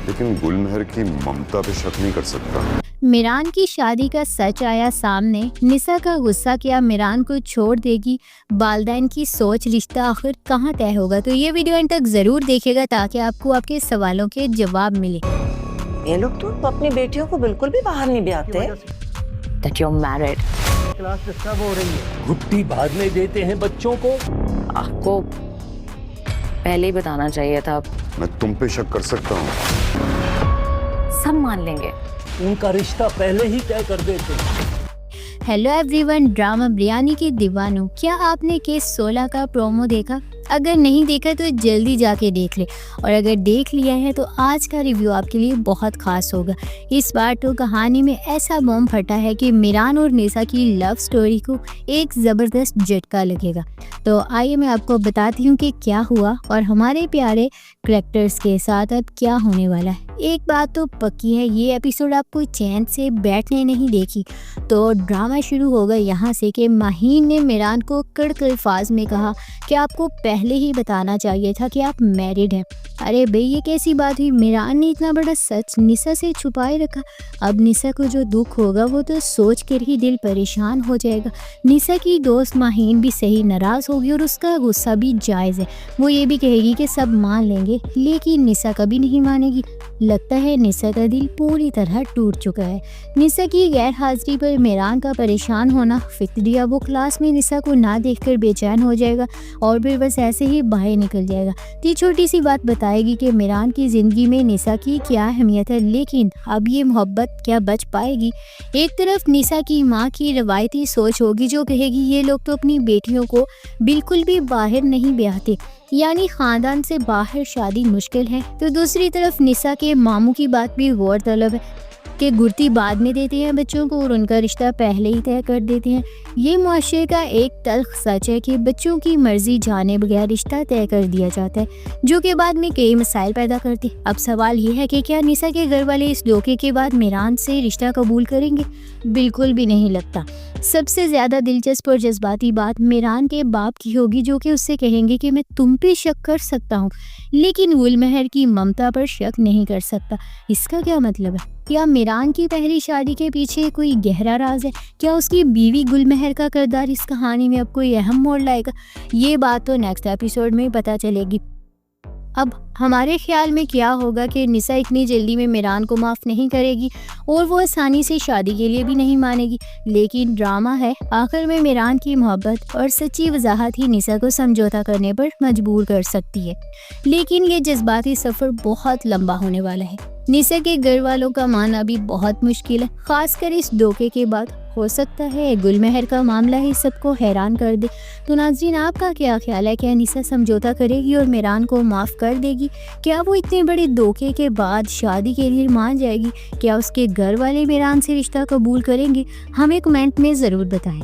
लेकिन गुलमहर की ममता पे शक नहीं कर सकता। मिरान की शादी का सच आया सामने। निसा का गुस्सा क्या मिरान को छोड़ देगी? वालिदैन की सोच, रिश्ता आखिर कहाँ तय होगा? तो ये वीडियो अंत तक जरूर देखिएगा ताकि आपको आपके सवालों के जवाब मिले। ये लोग तो अपनी बेटियों को बिल्कुल भी बाहर नहीं ब्याहते। That you're married. Class disturb हो रही है। घुट्टी भागने देते हैं बच्चों को। आपको पहले ही बताना चाहिए था। मैं तुम पे शक कर सकता हूँ। सब मान लेंगे। उनका रिश्ता पहले ही तय कर देते। हेलो एवरीवन, ड्रामा बिरयानी के दीवानों, क्या आपने केस 16 का प्रोमो देखा? अगर नहीं देखा तो जल्दी जाके देख ले, और अगर देख लिया है तो आज का रिव्यू आपके लिए बहुत खास होगा। इस बार तो कहानी में ऐसा बम फटा है कि मिरान और निसा की लव स्टोरी को एक ज़बरदस्त झटका लगेगा। तो आइए मैं आपको बताती हूँ कि क्या हुआ और हमारे प्यारे करैक्टर्स के साथ अब क्या होने वाला है। एक बात तो पक्की है, ये एपिसोड आपको चैन से बैठने नहीं देगी। तो ड्रामा शुरू होगा यहाँ से कि माहीन ने मिरान को कड़क अल्फाज में कहा कि आपको पहले ही बताना चाहिए था कि आप मैरिड हैं। अरे भाई, ये कैसी बात हुई? मिरान ने इतना बड़ा सच निसा से छुपाए रखा। अब निसा को जो दुख होगा वो तो सोच कर ही दिल परेशान हो जाएगा। निसा की दोस्त माहीन भी सही नाराज़ होगी और उसका गुस्सा भी जायज़ है। वो ये भी कहेगी कि सब मान लेंगे, लेकिन निसा कभी नहीं मानेगी। लगता है निसा का दिल पूरी तरह टूट चुका है। निसा की गैर हाजिरी पर मिरान का परेशान होना फिक्र, अब वो क्लास में निसा को ना देखकर बेचैन हो जाएगा और फिर बस ऐसे ही बाहर निकल जाएगा। ये छोटी सी बात बताएगी कि मिरान की ज़िंदगी में निसा की क्या अहमियत है, लेकिन अब ये मोहब्बत क्या बच पाएगी? एक तरफ निसा की माँ की रवायती सोच होगी जो कहेगी ये लोग तो अपनी बेटियों को बिल्कुल भी बाहर नहीं ब्याहते, यानी ख़ानदान से बाहर शादी मुश्किल है। तो दूसरी तरफ निसा के मामू की बात भी गौरतलब है कि गुर्ती बाद में देते हैं बच्चों को और उनका रिश्ता पहले ही तय कर देते हैं। ये मुआशरे का एक तल्ख सच है कि बच्चों की मर्जी जाने बगैर रिश्ता तय कर दिया जाता है, जो कि बाद में कई मसाइल पैदा करते। अब सवाल ये है कि क्या निसा के घर वाले इस धोखे के बाद मिरान से रिश्ता कबूल करेंगे? बिल्कुल भी नहीं लगता। सबसे ज़्यादा दिलचस्प और जज्बाती बात मिरान के बाप की होगी, जो कि उससे कहेंगे कि मैं तुम पे शक कर सकता हूँ लेकिन गुलमहर की ममता पर शक नहीं कर सकता। इसका क्या मतलब है? क्या मिरान की पहली शादी के पीछे कोई गहरा राज है? क्या उसकी बीवी गुलमहर का किरदार इस कहानी में अब कोई अहम मोड़ लाएगा? ये बात तो नेक्स्ट एपिसोड में पता चलेगी। अब हमारे ख्याल में क्या होगा कि निसा इतनी जल्दी में मिरान को माफ़ नहीं करेगी और वो आसानी से शादी के लिए भी नहीं मानेगी, लेकिन ड्रामा है, आखिर में मिरान की मोहब्बत और सच्ची वजाहत ही निसा को समझौता करने पर मजबूर कर सकती है। लेकिन ये जज्बाती सफ़र बहुत लंबा होने वाला है। निसा के घर वालों का मानना भी बहुत मुश्किल है, खासकर इस धोखे के बाद। हो सकता है गुलमहर का मामला ही सबको हैरान कर दे। तो नाज़रीन, आपका क्या ख्याल है? क्या निसा समझौता करेगी और मिरान को माफ़ कर देगी? क्या वो इतने बड़े धोखे के बाद शादी के लिए मान जाएगी? क्या उसके घर वाले मिरान से रिश्ता कबूल करेंगे? हमें कमेंट में ज़रूर बताएं।